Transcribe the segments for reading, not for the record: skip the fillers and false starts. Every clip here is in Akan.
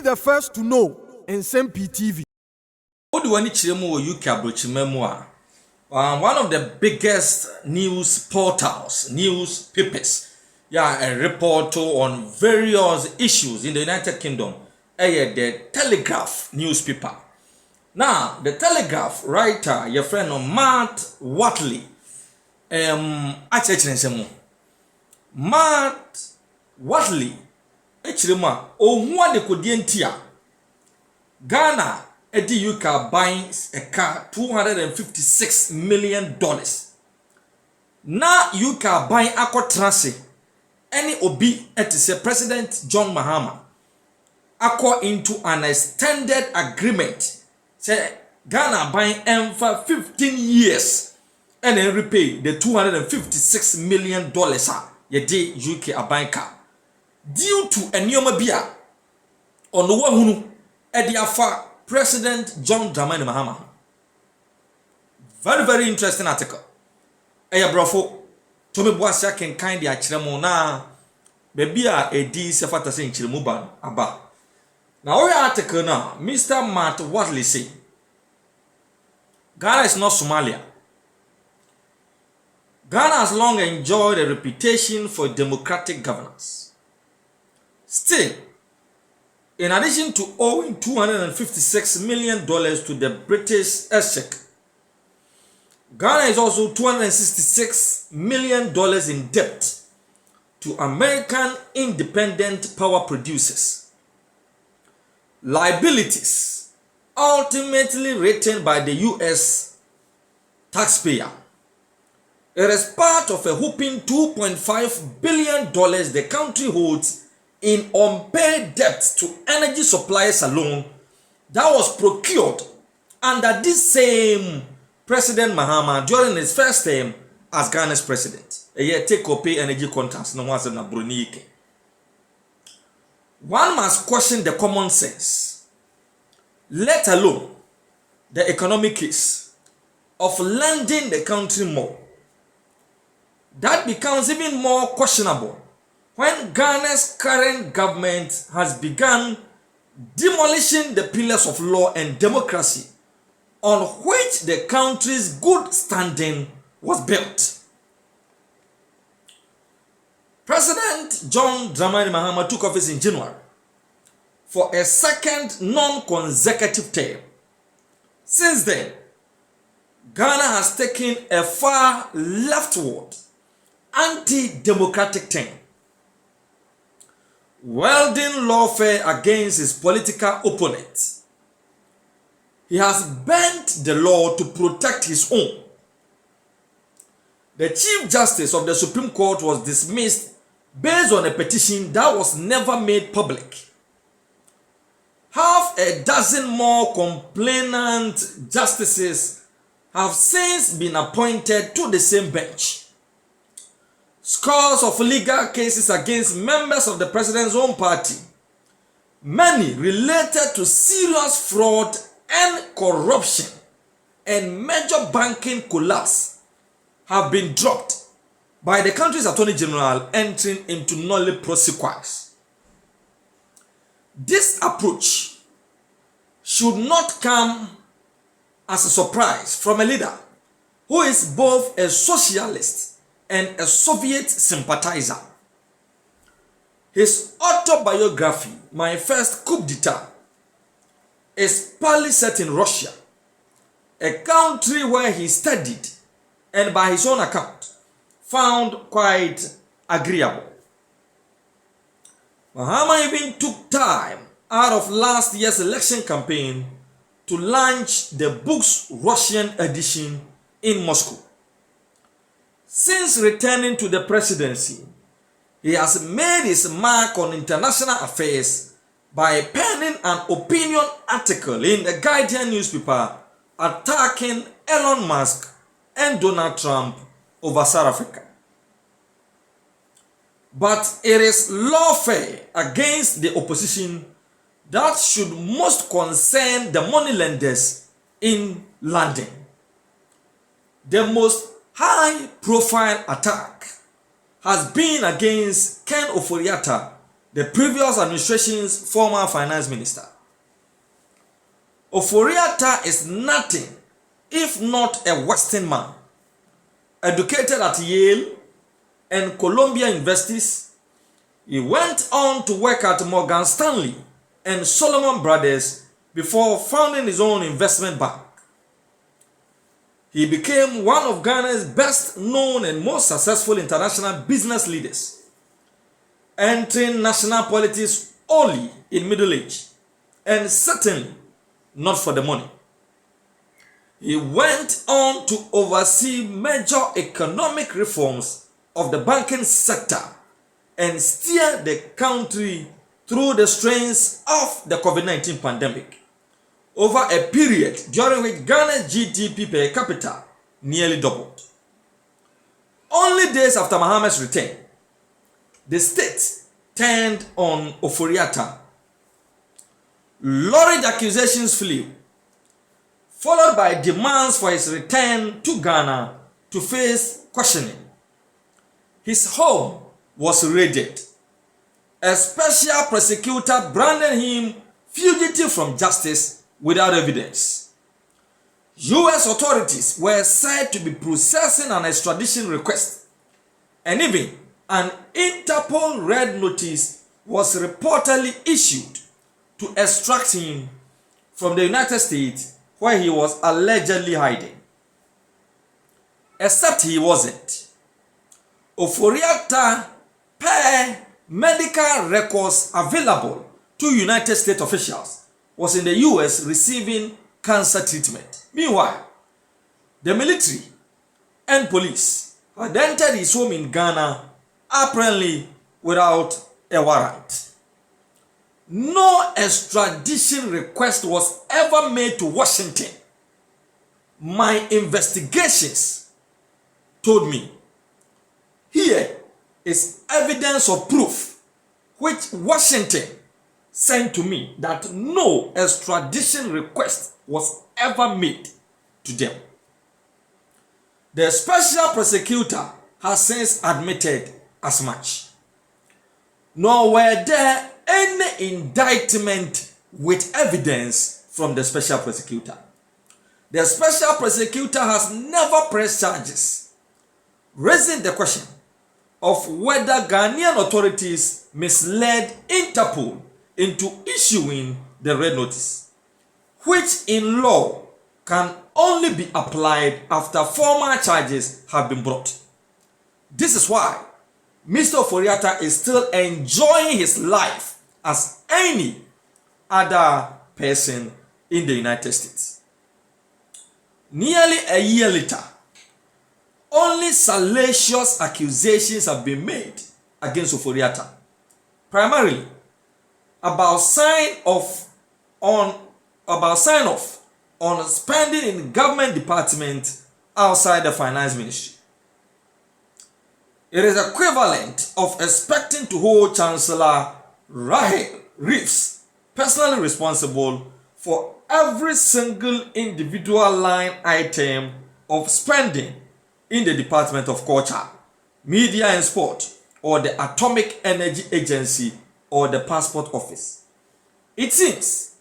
the first to know Nsem-Pii TV. What do you chiremu UK abrochimemua? One of the biggest news portals, newspapers, a report on various issues in the United Kingdom. The Telegraph newspaper. Now, the Telegraph writer, your friend Matt Watley, Matt Watley, what de Ghana edi UK buying a car $256 million. Na UK buying akotranse any obi etise President John Mahama accord into an extended agreement. Say Ghana buying M for 15 years and then repay the $256 million ye day UK a buying car due to a new bia on the wahunu ediafa President John Dramani Mahama. Very, very interesting article. Eya brofo to me boasia ken kind dia kiremo na baby a edi sefata se nkiremu ban aba. Na our article now, Mr. Matt Watley say Ghana is not Somalia. Ghana has long enjoyed a reputation for democratic governance. Still, in addition to owing $256 million to the British Sh0cking, Ghana is also $266 million in debt to American independent power producers. Liabilities ultimately written by the US taxpayer. It is part of a whopping $2.5 billion the country holds in unpaid debts to energy suppliers alone that was procured under this same President Mahama during his first term as Ghana's president. A year take or pay energy contracts no one's na Brunike. One must question the common sense, let alone the economic case of lending the country more. That becomes even more questionable when Ghana's current government has begun demolishing the pillars of law and democracy on which the country's good standing was built. President John Dramani Mahama took office in January for a second non-consecutive term. Since then, Ghana has taken a far leftward, anti-democratic turn, wielding lawfare against his political opponents. He has bent the law to protect his own. The Chief Justice of the Supreme Court was dismissed based on a petition that was never made public. Half a dozen more complainant justices have since been appointed to the same bench. Scores of legal cases against members of the president's own party, many related to serious fraud and corruption and major banking collapse, have been dropped by the country's Attorney General entering into nolle prosequis. This approach should not come as a surprise from a leader who is both a socialist and a Soviet sympathizer. His autobiography, My First Coup d'etat, is partly set in Russia, a country where he studied and by his own account found quite agreeable. Mahama even took time out of last year's election campaign to launch the book's Russian edition in Moscow. Since returning to the presidency, he has made his mark on international affairs by penning an opinion article in the Guardian newspaper attacking Elon Musk and Donald Trump over South Africa. But it is lawfare against the opposition that should most concern the moneylenders in London. The most high-profile attack has been against Ken Ofori-Atta the previous administration's former finance minister. Ofori-Atta is nothing if not a Western man, educated at Yale and Columbia universities. He went on to work at Morgan Stanley and Solomon Brothers before founding his own investment bank. He became one of Ghana's best known and most successful international business leaders, entering national politics only in middle age, and certainly not for the money. He went on to oversee major economic reforms of the banking sector and steer the country through the strains of the COVID-19 pandemic over a period during which Ghana's GDP per capita nearly doubled. Only days after Mahama's return, the state turned on Ofori-Atta. Lurid accusations flew, followed by demands for his return to Ghana to face questioning. His home was raided. A special prosecutor branded him fugitive from justice without evidence. U.S. authorities were said to be processing an extradition request, and even an Interpol red notice was reportedly issued to extract him from the United States, where he was allegedly hiding. Except he wasn't. Ofori-Atta, per medical records available to United States officials, was in the US receiving cancer treatment. Meanwhile, the military and police had entered his home in Ghana apparently without a warrant. No extradition request was ever made to Washington. My investigations told me. Here is evidence of proof which Washington sent to me that no extradition request was ever made to them. The special prosecutor has since admitted as much. Nor were there any indictment with evidence from the special prosecutor. The special prosecutor has never pressed charges, raising the question of whether Ghanaian authorities misled Interpol into issuing the red notice, which in law can only be applied after formal charges have been brought. This is why Mr. Ofori-Atta is still enjoying his life as any other person in the United States. Nearly a year later, only salacious accusations have been made against Ofori-Atta, primarily about sign-off on spending in government departments outside the finance ministry. It is equivalent of expecting to hold Chancellor Rahel Reeves personally responsible for every single individual line item of spending in the Department of Culture, Media and Sport, or the Atomic Energy Agency, or the Passport Office. It seems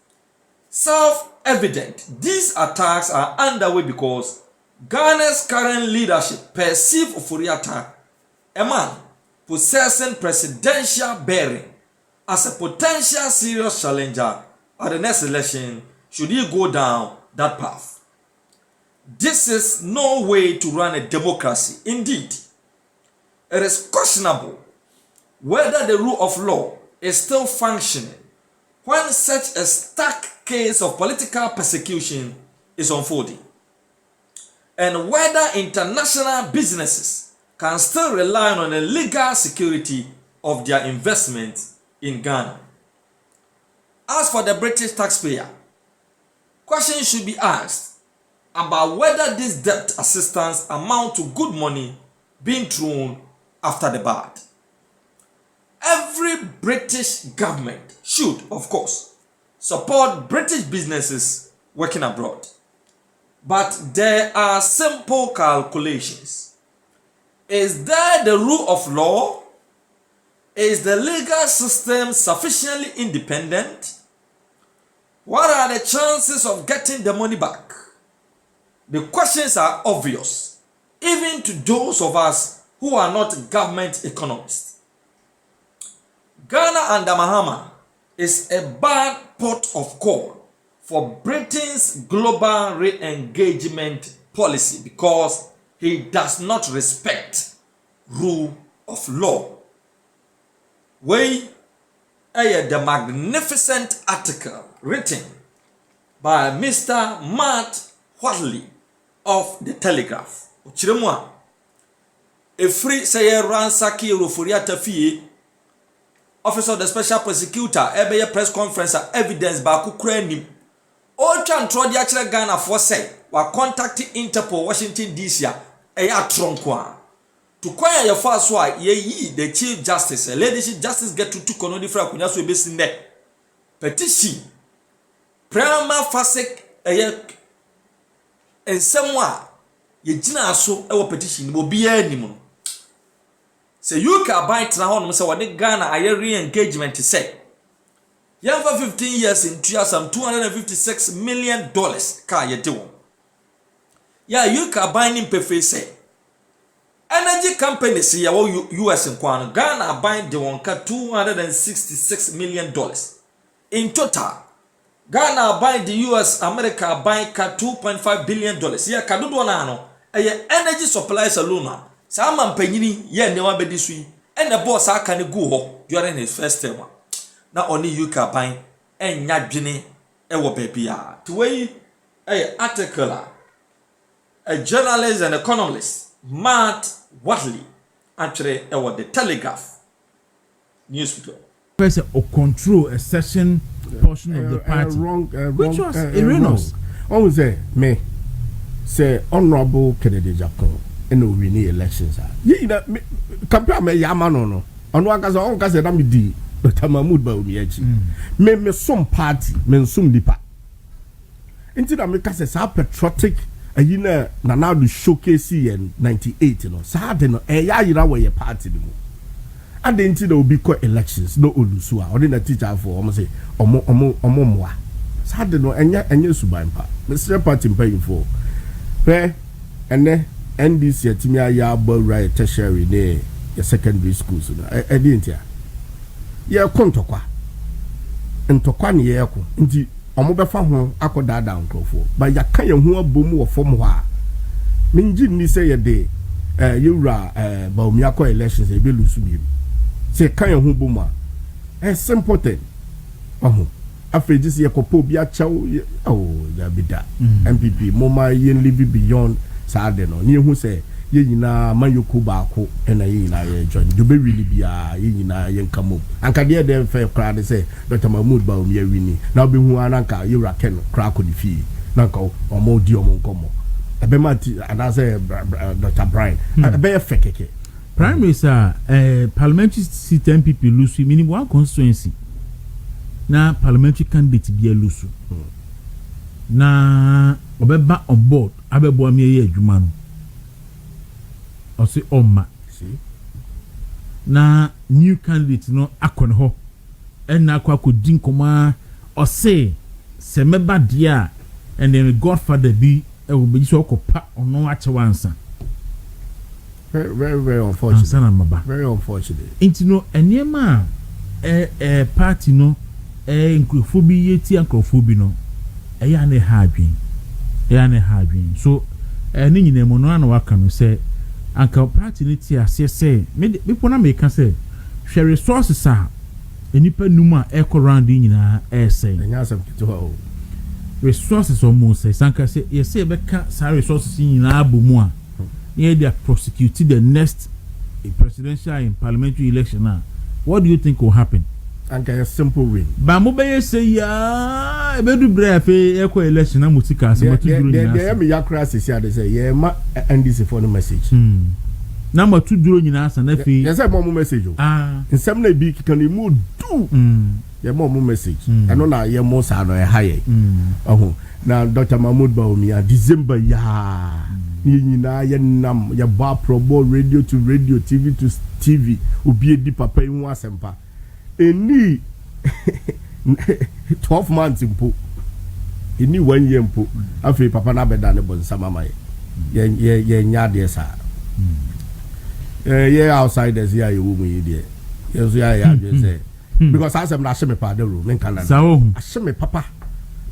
self-evident these attacks are underway because Ghana's current leadership perceive Ofori-Atta, a man possessing presidential bearing, as a potential serious challenger at the next election should he go down that path. This is no way to run a democracy. Indeed, it is questionable whether the rule of law is still functioning when such a stark case of political persecution is unfolding, and whether international businesses can still rely on the legal security of their investments in Ghana. As for the British taxpayer, questions should be asked about whether this debt assistance amount to good money being thrown after the bad. Every British government should, of course, support British businesses working abroad. But there are simple calculations. Is there the rule of law? Is the legal system sufficiently independent? What are the chances of getting the money back? The questions are obvious, even to those of us who are not government economists. Ghana under Mahama is a bad pot of call for Britain's global re-engagement policy because he does not respect rule of law. The magnificent article written by Mr. Matt Whatley of the Telegraph. Ochiremwa efri seye Sh0cking Ofori-Atta fie officer of the special prosecutor ebeye press conference evidence ba kukura nim o twa ntro dia kire Ghana for say wa contact Interpol Washington DC a tronko a to kwaya your first so ye the chief justice lady chief justice get to konodi fra kunya so ebesi ne petition prima facie Nsem-Pii ye gina so e wo petition bo bia anim no say you can buy tra hono say what Ghana aye re-engagement say ya for 15 years into some $256 million ka ye de won ya you can buy nim pefe say energy companies ya wo US nkwan Ghana buy de won ka $266 million in total. Ghana buy the US America buy ka $2.5 billion. Yeah, kadodo na no. Energy supplies alone. Sa man panyini ye ne wa bedi sui. And the boss aka ne go ho during his first term. Na only you can buy enya dwene e wo baby a. To way article a journalist and economist Matt Whatley actually the Telegraph newspaper. Person or control a session portion of the party. Which was erroneous. Always say me say honorable Kennedy Jackson and no win elections. Yeah, compare me yamano no. Ono akasa on kasa na me di Dr. Mahmoud ba omi achi. Me some party me some dipa. Inti na me kasa sa patriotic ayi na now do showcase in 98 no. Sa de no ya yira we party no. And then there will be elections, no Olusua, or the teacher for almost say, Omomoa. Saturday no, and Subampa. Mr. Party paying for. Where and then NDC at Timia Yabo right tertiary near your secondary schools. I didn't hear. Yeah, Contokwa. And Tokwani Yako, indeed, Omobefa home, Akoda down for. But Yakaya who boom or form wa. Minjin say a day, you ra Baumiako elections, a bill to say kan hu boma simple thing after this year kopo bia chaw ya bida MPP moma yen live beyond sade no ne hu say ye nyina mayoko baako na ye nyina ye join do be really bia ye nyina ye nkamo anka de dem fe kra de say Dr. Mahmoud ba omi awini na obi hu ananka yura ken kra ko di fi nanka omo di omo nkomo ebe mati anase Dr. Brian ebe fekeke primary sir parliamentary seat MPP lose minimum one constituency na parliamentary candidate be lose na obeba on board abebo am ye adwuma no o se omma na new candidate no akon ho en akwa ko din koma o se meba dia and then godfather bi e wo be so okopa ono ache wansa. Very unfortunate. Very unfortunate. Inti no enema party no nkrofobia yeti ankrofobia no ya ne hadwin so ni nyina mo no na waka no say anka party ni ti ase say me pona me ka say hwe resources a enipa numa echo round nyina say enya asem kito resources almost say sanka say ye say be ka sa resources nyina abomu a they are prosecuted the next presidential and parliamentary election now. What do you think will happen? And a simple win. But Mobile say ya bedu brave echo election na mutika se matuduru nyina. They am yakra se they say yeah ma NDC for the message. Number 2 duro nyina sa na fi. Yes say mo message. Ah. Nsem na bi kan mu do. ye mo message eno na ye mo sa no e haye na Dr. Mahmoud Bawumia December ya ni nyina ye nam ye ba probo radio to radio, TV to TV obi edi papa yi ho asempa eni 12 months impo eni 1 year impo afi papa na beda ne bonsama mai ye nya de sa ye outsiders here you wo yi de yes ya just say because I am not me pa the room men kan na me papa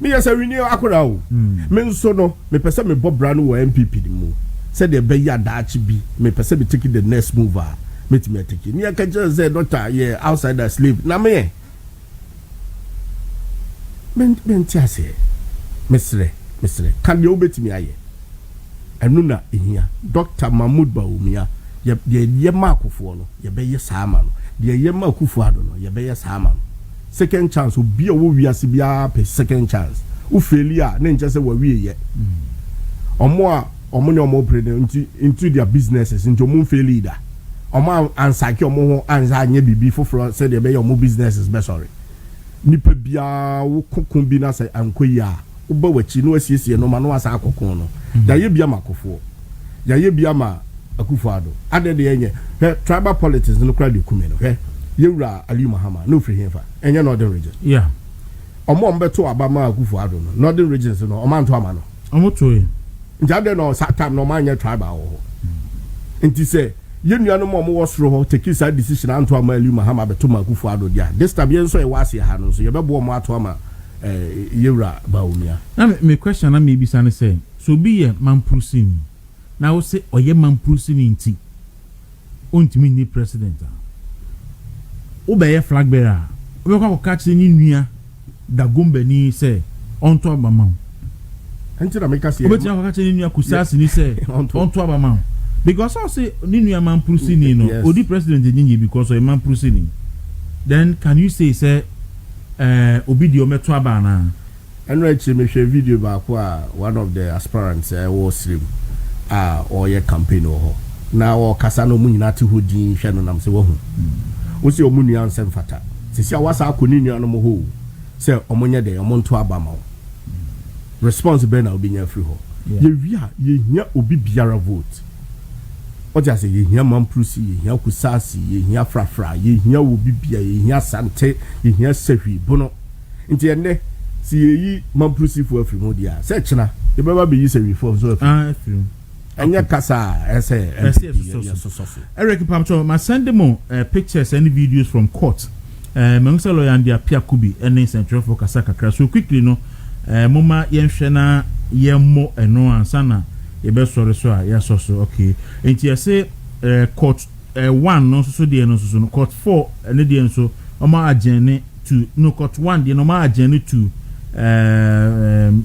me yes we ni akora o me nso no me pese me bobra no wo MPP di mu said the be ya daachi bi me pese be taking the next mover me ti me take ni aka just say doctor yeah outsider slave na me men ti ase mesre kan ye obetimi aye enu na ehia Dr. Mahmoud Bawumia ye makofo no ye be ye saama no de ye makufuado no ye be ye saama no second chance obi wo wiase bia pe second chance u failure na nche se wa wie ye omo ne omo prede into their businesses into omo fail leader omo ansaki omo ho anza anya bibi foforo se de be ye omo businesses be sorry nipa bia wo kokon bi na se ankoyi a wo ba wachi no asiesie no ma no asa akokon no ya ye bia makofo ya ye bia ma akufuado ade de enye tribal politics no kra de kume no yewura Ali Mahama no free him fa enye northern region yeah omo mbeto abama akufuado no northern regions no omo anto ama no omo toye njade no satam no manya tribal ho nti se yenua no mo wosro ho take this decision anto ama Ali Mahama beto ma akufuado dia this time yenso e wase ha no so ye bebo mo ato ama yewura Bawumia na me question na me bisa ne say so be ye mamprusin na wo se oye mamprusin nti ontimi ni president wo be ye flag bearer wo be kwa catch ni nua da gombe ni say onto abama enti na make say wo be tia kwa catch ni nua kusasi ni say onto abama because I say ni nua mamprusin no odi president nyinyi because o mamprusin then can you say obi di o meto abana eno echi me hwe video ba kwa one of the aspirants was stream or your campaign or na o kasa no mu nyina te hodin hwe no nam se wo hu wo se o mu nua Nsem-Fata se sia wasa akoni nua no mo ho se o monye de o monto abama response be na obi nya free ho ye wia ye hia obi biara vote o ja se ye hia mamprusi ye hia kusasi ye hia frafra ye hia obi bia ye hia sante ye hia sehwi bono nti enne si ye mamprusi fo afri mo dia se chena ye beba be yi sehwi fo so afri anya kasa ese Eric Pamcho ma send them pictures and videos from court Mahama lawyer and their Pia Kubi and Central for kasa kakra so quickly no mama yenhwe na yemmo eno ansana ye be sorry so ya so okay enti ya say court 1 no so de no so no court 4 ne de nso oma agene to no court 1 de no ma agene to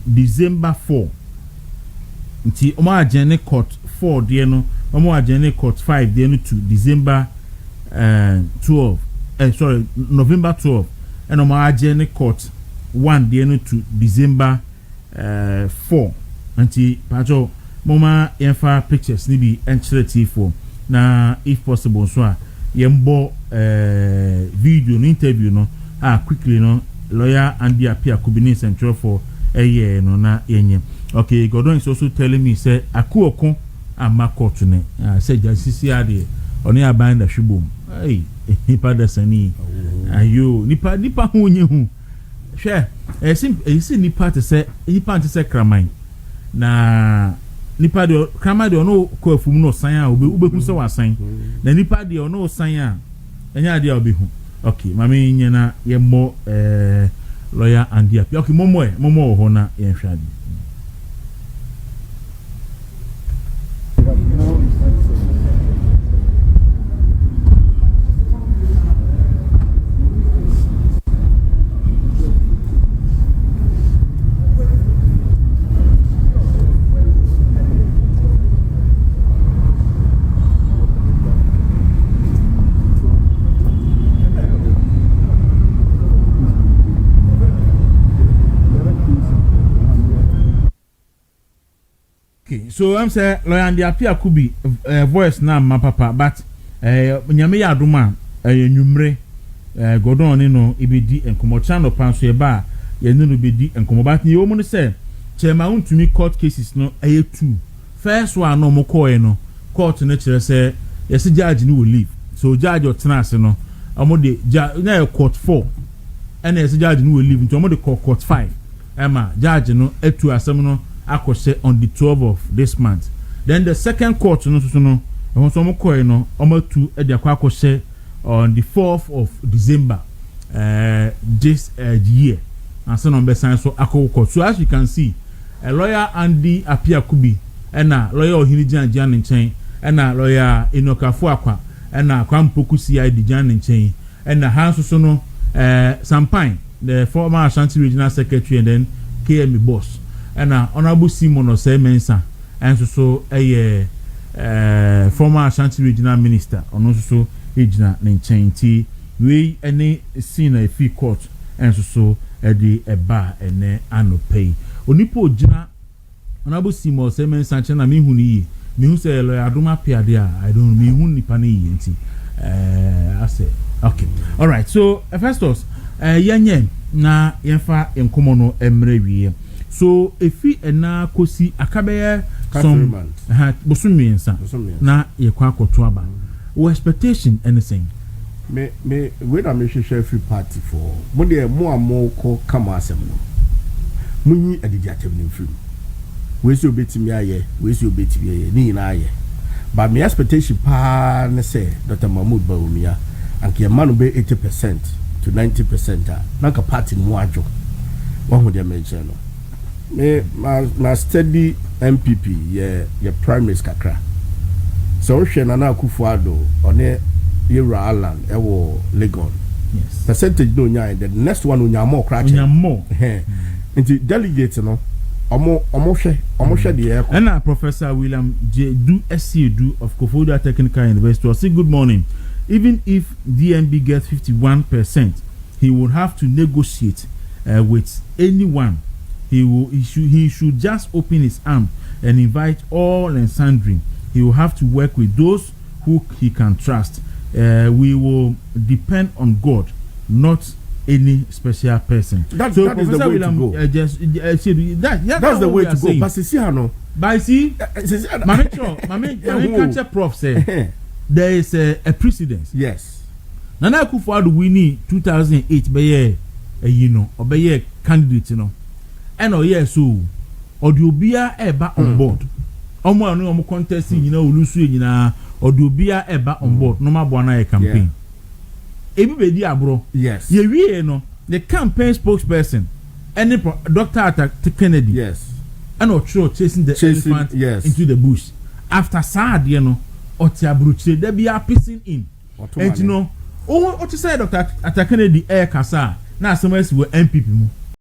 December 4 nti oma agene court 4 de no oma agene court 5 de no to December 12 November 12 and oma agene court 1 de no to December 4 nti pacho mama yenfa pictures ni bi enchire T4 na if possible so a yembo video no interview no quickly no lawyer and the Pia Kubi Central for no na yenye okay Gordon is also telling me say akuoko amakoto ne say jasisi ade oni aban da hwebom hey nipa da sani ayo nipa ho nye hu hwe esi nipa te se kraman na nipa de krama de ono ko afum no san a obehu se wasan na nipa de ono san a enya de obehu okay mama nyena yemmo lawyer and dia okay momo ho na yenhwa de so I'm say lawyer and the Pia Kubi voice na ma papa but nyame ya adoma enwumre Gordon no ibedi enkomo chano panso ye ba ye no bedi enkomo bat ni omo ne say chairman untumi court cases no aye two first one no mo call no court no kire say yes judge no will leave so judge otena ase no omo de na court 4 and yes judge no will leave nti omo de court 5 ema judge no etu asem no akose on the 12th of this month then the second court no so no so mo call no omo tu e de akose on the 4th of December this year and so number sign so akoko so as you can see a lawyer Andy Apia Kubi and a lawyer Ohini Jan Nchen and a lawyer Inokafo Akwa and a Kwampoku CID Jan Nchen and a Hanso Sono Nsem-Pii the former Ashanti Regional Secretary and then KM boss and a Honorable Simon Osei-Mensah and so a former Ashanti Regional Minister and also ejina n'enchenti we any seen a fee court and so edi eba ene anopay onipo ojina Honorable Simon Osei-Mensah na me hu ni me hu say lawyer Adoma Piade I don't me hu nipa na yi nti I say okay all right so Festus yenye na yenfa enkomo no emre wie so efi ena kosi akabeye some bosumi na yekwa akoto aba or expectation anything me when I make sure free party for mo dey more and more call come asem no munyi adidi atem no film we see obetimi aye we see obetimi aye ni na aye but my expectation pa na say Dr. Mahmoud Bawumia anke man be 80% to 90% na ka party no adwo one ho dey mention no me my steady MPP ye primaries kakra so Nana Akufo-Addo one Yera Island ewo Legon yes percentage no nya the next one onya more crack more into delegates no omo hwe the air and Professor William J do SCU of Koforidua Technical University will say good morning even if DMB gets 51% he would have to negotiate with anyone he should just open his arm and invite all and sundry. He will have to work with those who he can trust. We will depend on God, not any special person. That is the way to go. That's the way to go. But see, no. But see, Mami Cancer Prof said there is a precedence. Yes. Nana Akufo-Addo winning 2008 by or by candidate, and so or the obia eba on board. Omo contest ulusu nyina odobia eba on board no mabwana campaign everybody abro yes ye wie no the campaign spokesperson any Dr. Atta Kennedy yes and chasing the elephant yes. into the bush after sad oti abruche there be a pissing in and what you say Dr. Atta Kennedy kasa na asem asi we MPP mu